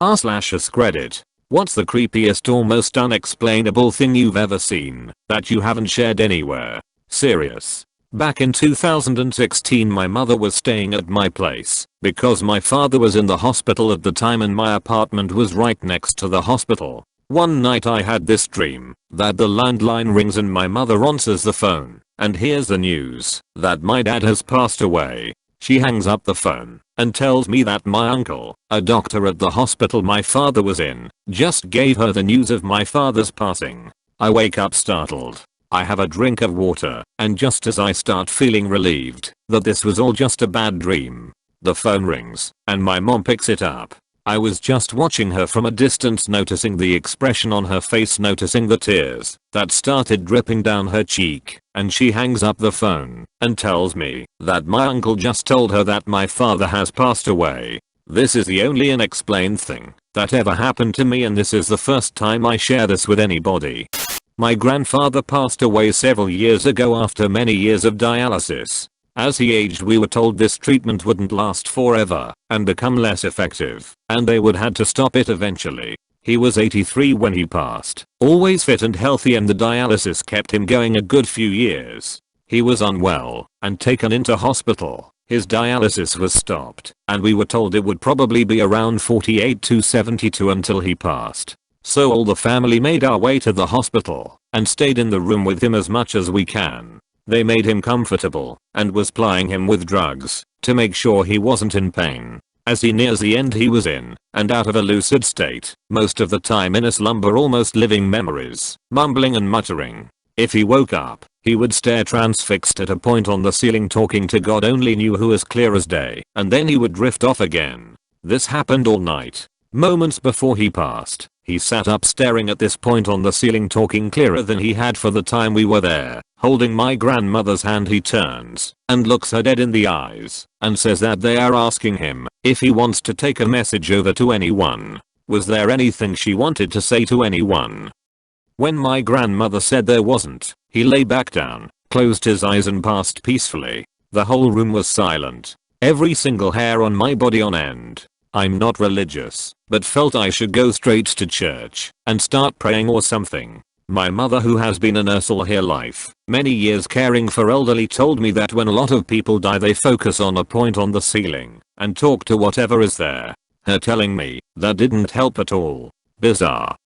r/AskReddit. What's the creepiest or most unexplainable thing you've ever seen that you haven't shared anywhere? Serious. Back in 2016 my mother was staying at my place because my father was in the hospital at the time and my apartment was right next to the hospital. One night I had this dream that the landline rings and my mother answers the phone and hears the news that my dad has passed away. She hangs up the phone and tells me that my uncle, a doctor at the hospital my father was in, just gave her the news of my father's passing. I wake up startled. I have a drink of water, and just as I start feeling relieved that this was all just a bad dream, the phone rings, and my mom picks it up. I was just watching her from a distance, noticing the expression on her face, noticing the tears that started dripping down her cheek, and she hangs up the phone and tells me that my uncle just told her that my father has passed away. This is the only unexplained thing that ever happened to me, and this is the first time I share this with anybody. My grandfather passed away several years ago after many years of dialysis. As he aged we were told this treatment wouldn't last forever and become less effective, and they would had to stop it eventually. He was 83 when he passed, always fit and healthy, and the dialysis kept him going a good few years. He was unwell and taken into hospital. His dialysis was stopped and we were told it would probably be around 48 to 72 until he passed. So all the family made our way to the hospital and stayed in the room with him as much as we can. They made him comfortable and was plying him with drugs to make sure he wasn't in pain. As he nears the end he was in and out of a lucid state, most of the time in a slumber, almost living memories, mumbling and muttering. If he woke up, he would stare transfixed at a point on the ceiling, talking to God only knew who, as clear as day, and then he would drift off again. This happened all night. Moments before he passed, he sat up staring at this point on the ceiling, talking clearer than he had for the time we were there. Holding my grandmother's hand he turns and looks her dead in the eyes and says that they are asking him if he wants to take a message over to anyone. Was there anything she wanted to say to anyone? When my grandmother said there wasn't, he lay back down, closed his eyes and passed peacefully. The whole room was silent. Every single hair on my body on end. I'm not religious, but felt I should go straight to church and start praying or something. My mother, who has been a nurse all her life, many years caring for elderly, told me that when a lot of people die they focus on a point on the ceiling and talk to whatever is there. Her telling me that didn't help at all. Bizarre.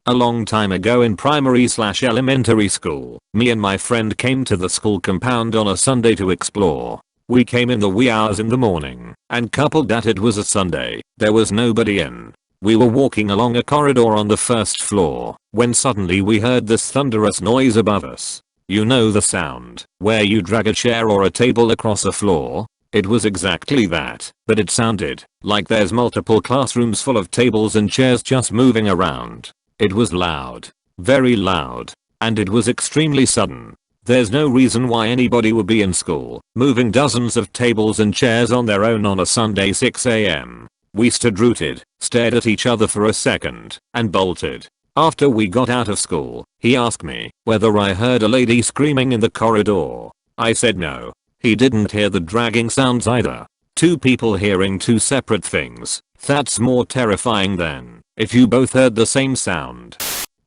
A long time ago in primary/elementary school, me and my friend came to the school compound on a Sunday to explore. We came in the wee hours in the morning, and coupled that it was a Sunday, there was nobody in. We were walking along a corridor on the first floor when suddenly we heard this thunderous noise above us. You know the sound where you drag a chair or a table across a floor? It was exactly that, but it sounded like there's multiple classrooms full of tables and chairs just moving around. It was loud, very loud, and it was extremely sudden. There's no reason why anybody would be in school moving dozens of tables and chairs on their own on a Sunday 6 AM. We stood rooted, stared at each other for a second, and bolted. After we got out of school, he asked me whether I heard a lady screaming in the corridor. I said no. He didn't hear the dragging sounds either. Two people hearing two separate things. That's more terrifying than if you both heard the same sound.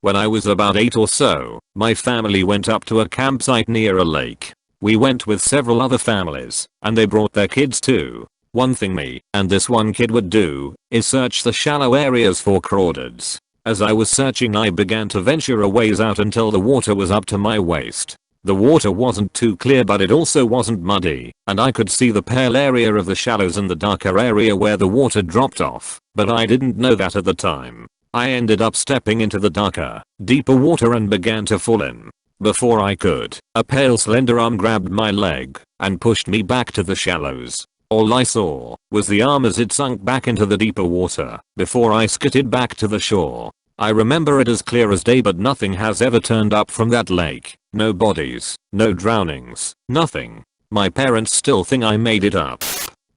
When I was about 8 or so, my family went up to a campsite near a lake. We went with several other families, and they brought their kids too. One thing me and this one kid would do is search the shallow areas for crawdads. As I was searching I began to venture a ways out until the water was up to my waist. The water wasn't too clear, but it also wasn't muddy, and I could see the pale area of the shallows and the darker area where the water dropped off, but I didn't know that at the time. I ended up stepping into the darker, deeper water and began to fall in. Before I could, a pale slender arm grabbed my leg and pushed me back to the shallows. All I saw was the arm as it sunk back into the deeper water before I skidded back to the shore. I remember it as clear as day, but nothing has ever turned up from that lake. No bodies, no drownings, nothing. My parents still think I made it up.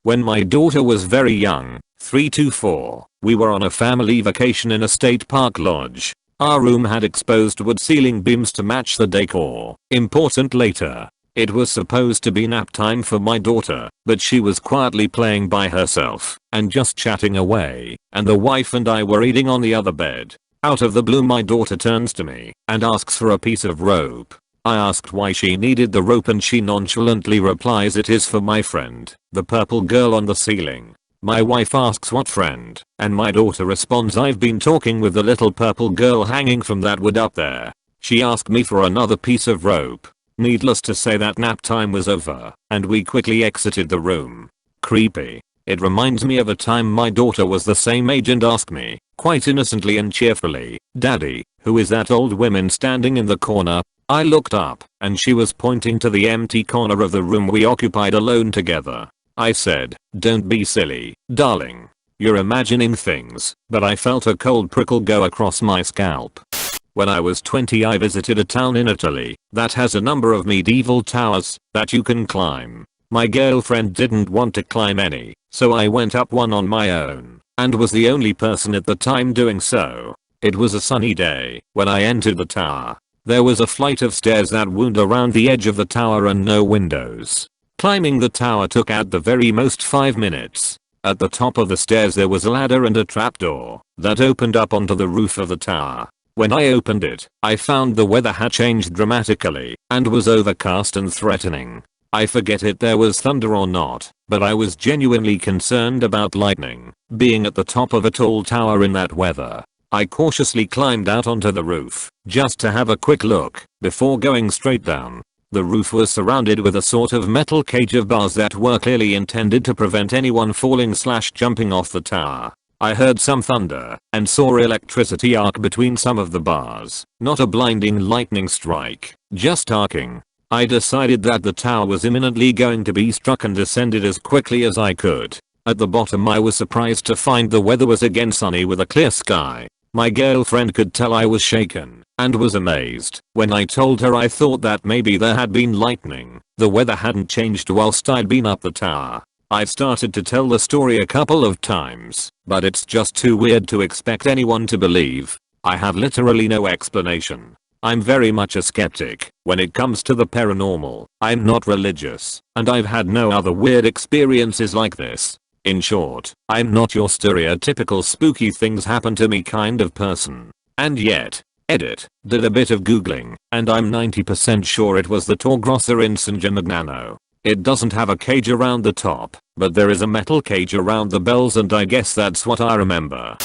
When my daughter was very young, 3 to 4, we were on a family vacation in a state park lodge. Our room had exposed wood ceiling beams to match the decor. Important later. It was supposed to be nap time for my daughter, but she was quietly playing by herself and just chatting away, and the wife and I were eating on the other bed. Out of the blue my daughter turns to me and asks for a piece of rope. I asked why she needed the rope and she nonchalantly replies, "It is for my friend, the purple girl on the ceiling." My wife asks what friend, and my daughter responds, "I've been talking with the little purple girl hanging from that wood up there." She asked me for another piece of rope. Needless to say that nap time was over, and we quickly exited the room. Creepy. It reminds me of a time my daughter was the same age and asked me, quite innocently and cheerfully, "Daddy, who is that old woman standing in the corner?" I looked up, and she was pointing to the empty corner of the room we occupied alone together. I said, "Don't be silly, darling. You're imagining things," but I felt a cold prickle go across my scalp. When I was 20 I visited a town in Italy that has a number of medieval towers that you can climb. My girlfriend didn't want to climb any, so I went up one on my own, and was the only person at the time doing so. It was a sunny day when I entered the tower. There was a flight of stairs that wound around the edge of the tower and no windows. Climbing the tower took at the very most 5 minutes. At the top of the stairs there was a ladder and a trapdoor that opened up onto the roof of the tower. When I opened it, I found the weather had changed dramatically and was overcast and threatening. I forget if there was thunder or not, but I was genuinely concerned about lightning being at the top of a tall tower in that weather. I cautiously climbed out onto the roof just to have a quick look before going straight down. The roof was surrounded with a sort of metal cage of bars that were clearly intended to prevent anyone falling/jumping off the tower. I heard some thunder and saw electricity arc between some of the bars. Not a blinding lightning strike, just arcing. I decided that the tower was imminently going to be struck and descended as quickly as I could. At the bottom I was surprised to find the weather was again sunny with a clear sky. My girlfriend could tell I was shaken and was amazed when I told her I thought that maybe there had been lightning. The weather hadn't changed whilst I'd been up the tower. I've started to tell the story a couple of times, but it's just too weird to expect anyone to believe. I have literally no explanation. I'm very much a skeptic when it comes to the paranormal. I'm not religious, and I've had no other weird experiences like this. In short, I'm not your stereotypical spooky things happen to me kind of person. And yet, edit, did a bit of googling, and I'm 90% sure it was the Torgrosser in San Gimignano. It doesn't have a cage around the top, but there is a metal cage around the bells and I guess that's what I remember.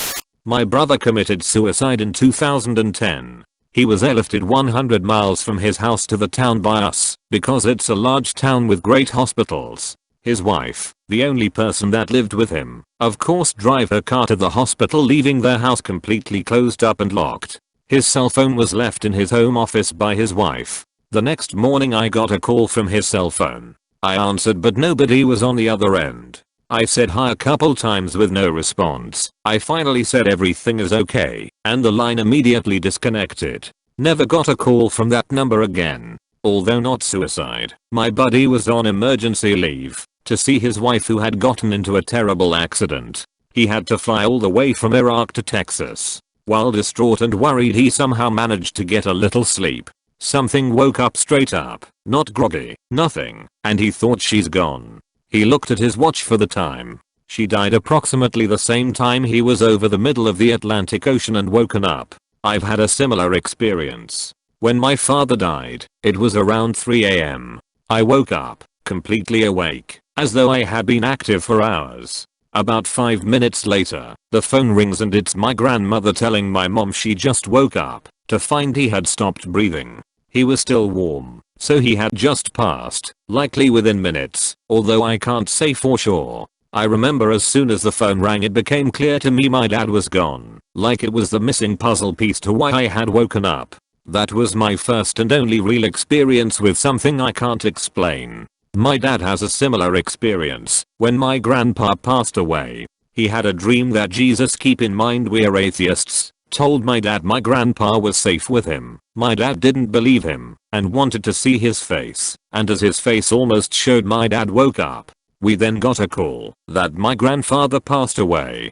My brother committed suicide in 2010. He was airlifted 100 miles from his house to the town by us, because it's a large town with great hospitals. His wife, the only person that lived with him, of course drive her car to the hospital leaving their house completely closed up and locked. His cell phone was left in his home office by his wife. The next morning I got a call from his cell phone. I answered but nobody was on the other end. I said hi a couple times with no response. I finally said everything is okay, and the line immediately disconnected. Never got a call from that number again. Although not suicide, my buddy was on emergency leave to see his wife who had gotten into a terrible accident. He had to fly all the way from Iraq to Texas. While distraught and worried he somehow managed to get a little sleep. Something woke up straight up, not groggy, nothing, and he thought she's gone. He looked at his watch for the time. She died approximately the same time he was over the middle of the Atlantic Ocean and woken up. I've had a similar experience. When my father died, it was around 3 AM. I woke up, completely awake, as though I had been active for hours. About 5 minutes later, the phone rings and it's my grandmother telling my mom she just woke up to find he had stopped breathing. He was still warm, so he had just passed, likely within minutes, although I can't say for sure. I remember as soon as the phone rang it became clear to me my dad was gone, like it was the missing puzzle piece to why I had woken up. That was my first and only real experience with something I can't explain. My dad has a similar experience. When my grandpa passed away, he had a dream that Jesus, keep in mind we're atheists, told my dad my grandpa was safe with him. My dad didn't believe him and wanted to see his face, and as his face almost showed my dad woke up. We then got a call that my grandfather passed away.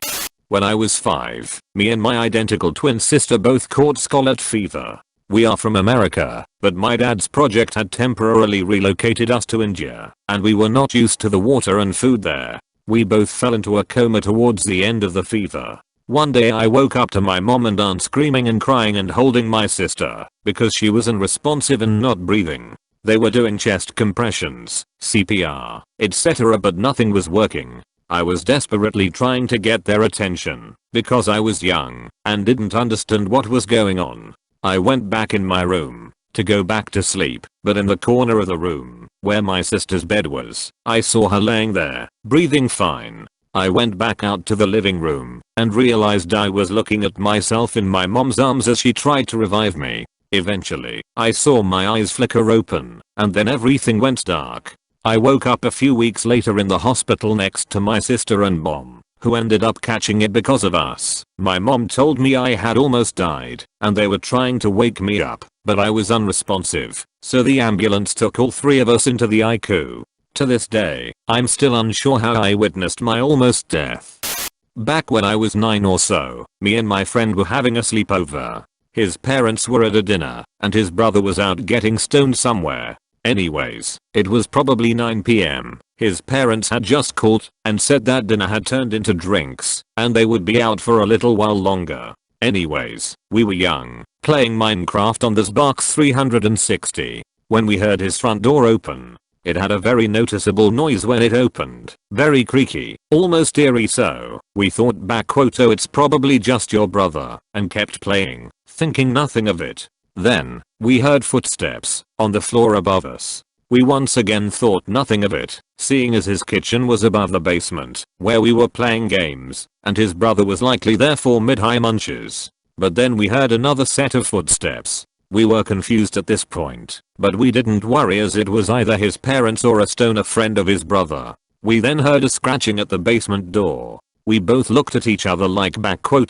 When I was 5, me and my identical twin sister both caught scarlet fever. We are from America, but my dad's project had temporarily relocated us to India, and we were not used to the water and food there. We both fell into a coma towards the end of the fever. One day I woke up to my mom and aunt screaming and crying and holding my sister because she was unresponsive and not breathing. They were doing chest compressions, CPR, etc., but nothing was working. I was desperately trying to get their attention because I was young and didn't understand what was going on. I went back in my room to go back to sleep, but in the corner of the room where my sister's bed was, I saw her laying there, breathing fine. I went back out to the living room and realized I was looking at myself in my mom's arms as she tried to revive me. Eventually, I saw my eyes flicker open, and then everything went dark. I woke up a few weeks later in the hospital next to my sister and mom, who ended up catching it because of us. My mom told me I had almost died, and they were trying to wake me up, but I was unresponsive, so the ambulance took all three of us into the ICU. To this day, I'm still unsure how I witnessed my almost death. Back when I was 9 or so, me and my friend were having a sleepover. His parents were at a dinner, and his brother was out getting stoned somewhere. Anyways, it was probably 9 PM. His parents had just called and said that dinner had turned into drinks, and they would be out for a little while longer. Anyways, we were young, playing Minecraft on the Xbox 360, when we heard his front door open. It had a very noticeable noise when it opened, very creaky, almost eerie, so we thought back, "Oh, it's probably just your brother," and kept playing, thinking nothing of it. Then, we heard footsteps on the floor above us. We once again thought nothing of it, seeing as his kitchen was above the basement, where we were playing games, and his brother was likely there for mid-high munches. But then we heard another set of footsteps. We were confused at this point, but we didn't worry as it was either his parents or a stoner friend of his brother. We then heard a scratching at the basement door. We both looked at each other like,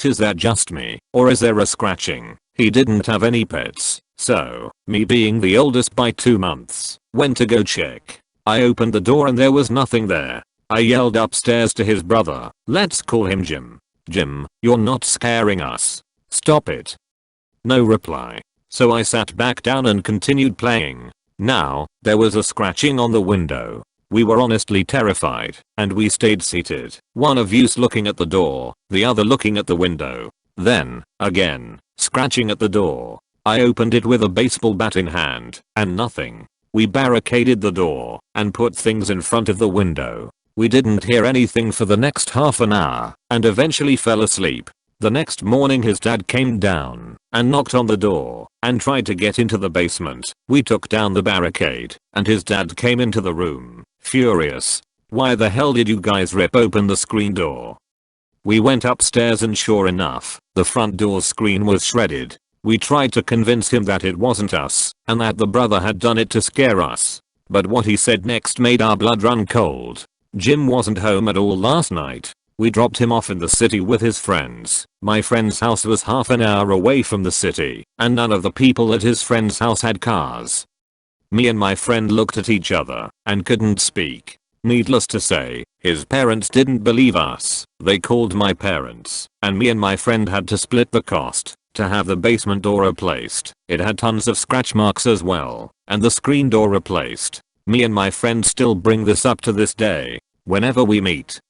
"Is that just me, or is there a scratching?" He didn't have any pets, so, me being the oldest by 2 months, went to go check. I opened the door and there was nothing there. I yelled upstairs to his brother, "Let's call him Jim. Jim, you're not scaring us. Stop it." No reply. So I sat back down and continued playing. Now, there was a scratching on the window. We were honestly terrified, and we stayed seated, one of us looking at the door, the other looking at the window. Then, again, scratching at the door. I opened it with a baseball bat in hand, and nothing. We barricaded the door, and put things in front of the window. We didn't hear anything for the next half an hour, and eventually fell asleep. The next morning his dad came down and knocked on the door and tried to get into the basement. We took down the barricade and his dad came into the room, furious. "Why the hell did you guys rip open the screen door?" We went upstairs and sure enough, the front door screen was shredded. We tried to convince him that it wasn't us and that the brother had done it to scare us. But what he said next made our blood run cold. Jim wasn't home at all last night. We dropped him off in the city with his friends. My friend's house was half an hour away from the city, and none of the people at his friend's house had cars. Me and my friend looked at each other and couldn't speak. Needless to say, his parents didn't believe us. They called my parents, and me and my friend had to split the cost to have the basement door replaced. It had tons of scratch marks as well, and the screen door replaced. Me and my friend still bring this up to this day, whenever we meet.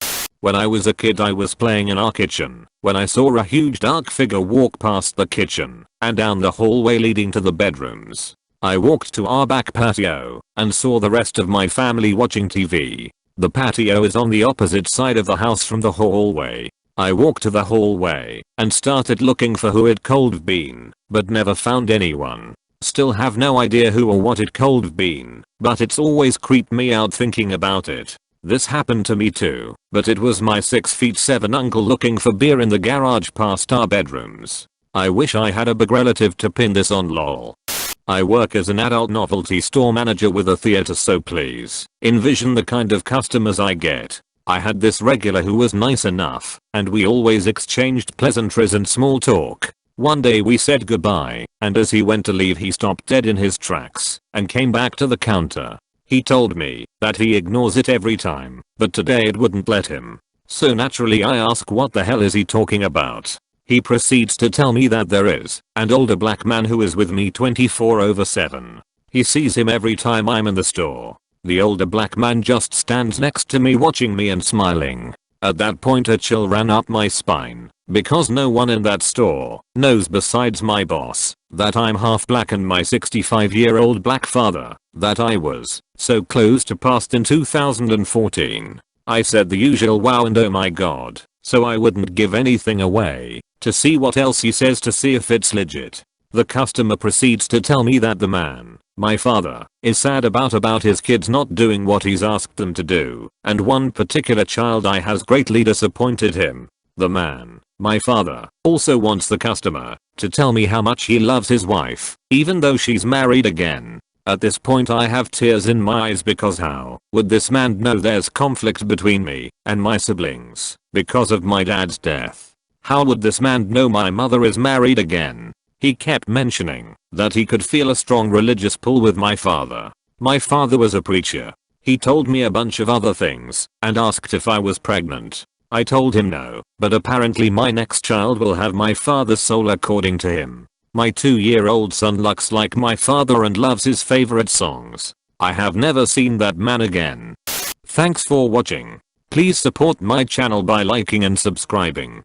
When I was a kid I was playing in our kitchen when I saw a huge dark figure walk past the kitchen and down the hallway leading to the bedrooms. I walked to our back patio and saw the rest of my family watching TV. The patio is on the opposite side of the house from the hallway. I walked to the hallway and started looking for who it could have been, but never found anyone. Still have no idea who or what it could have been, but it's always creeped me out thinking about it. This happened to me too, but it was my 6'7" uncle looking for beer in the garage past our bedrooms. I wish I had a big relative to pin this on, lol. I work as an adult novelty store manager with a theater, so please envision the kind of customers I get. I had this regular who was nice enough, and we always exchanged pleasantries and small talk. One day we said goodbye, and as he went to leave he stopped dead in his tracks and came back to the counter. He told me that he ignores it every time, but today it wouldn't let him. So naturally I ask, what the hell is he talking about? He proceeds to tell me that there is an older black man who is with me 24/7. He sees him every time I'm in the store. The older black man just stands next to me watching me and smiling. At that point a chill ran up my spine, because no one in that store knows besides my boss that I'm half black and my 65-year-old black father that I was so close to passed in 2014. I said the usual wow and oh my god, so I wouldn't give anything away to see what else he says to see if it's legit. The customer proceeds to tell me that the man, my father, is sad about his kids not doing what he's asked them to do, and one particular child has greatly disappointed him. The man, my father, also wants the customer to tell me how much he loves his wife, even though she's married again. At this point I have tears in my eyes because how would this man know there's conflict between me and my siblings because of my dad's death? How would this man know my mother is married again? He kept mentioning that he could feel a strong religious pull with my father. My father was a preacher. He told me a bunch of other things and asked if I was pregnant. I told him no, but apparently my next child will have my father's soul according to him. My 2-year-old son looks like my father and loves his favorite songs. I have never seen that man again. Thanks for watching. Please support my channel by liking and subscribing.